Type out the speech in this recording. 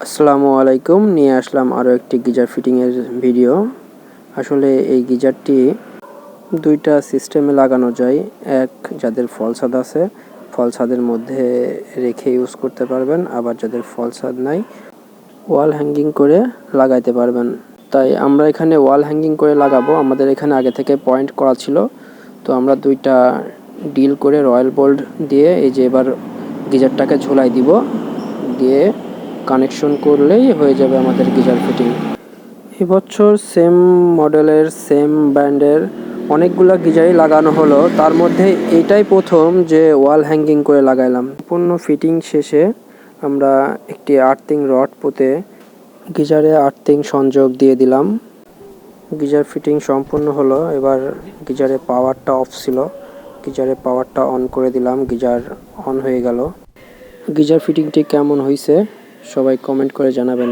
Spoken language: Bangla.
আসসালামু আলাইকুম, নিয়ে আসলাম আরও একটি গিজার ফিটিংয়ের ভিডিও। আসলে এই গিজারটি দুইটা সিস্টেমে লাগানো যায়। এক, যাদের ফল ছাদ আছে ফল ছাদের মধ্যে রেখে ইউজ করতে পারবেন, আবার যাদের ফল ছাদ নাই ওয়াল হ্যাঙ্গিং করে লাগাইতে পারবেন। তাই আমরা এখানে ওয়াল হ্যাঙ্গিং করে লাগাবো। আমাদের এখানে আগে থেকে পয়েন্ট করা ছিল, তো আমরা দুইটা ডিল করে রয়্যাল বোল্ট দিয়ে এই যে এবার গিজারটাকে ঝোলাই দিব, দিয়ে কানেকশন করলেই হয়ে যাবে আমাদের গিজার ফিটিং। এবছর সেম মডেলের সেম ব্র্যান্ডের অনেকগুলো গিজারই লাগানো হলো, তার মধ্যে এইটাই প্রথম যে ওয়াল হ্যাঙ্গিং করে লাগাইলাম। সম্পূর্ণ ফিটিং শেষে আমরা একটি আর্থিং রড পুঁতে গিজারে আর্থিং সংযোগ দিয়ে দিলাম। গিজার ফিটিং সম্পূর্ণ হলো। এবার গিজারে পাওয়ারটা অফ ছিল, গিজারে পাওয়ারটা অন করে দিলাম, গিজার অন হয়ে গেল। গিজার ফিটিংটি কেমন হয়েছে সবাই কমেন্ট করে জানাবেন।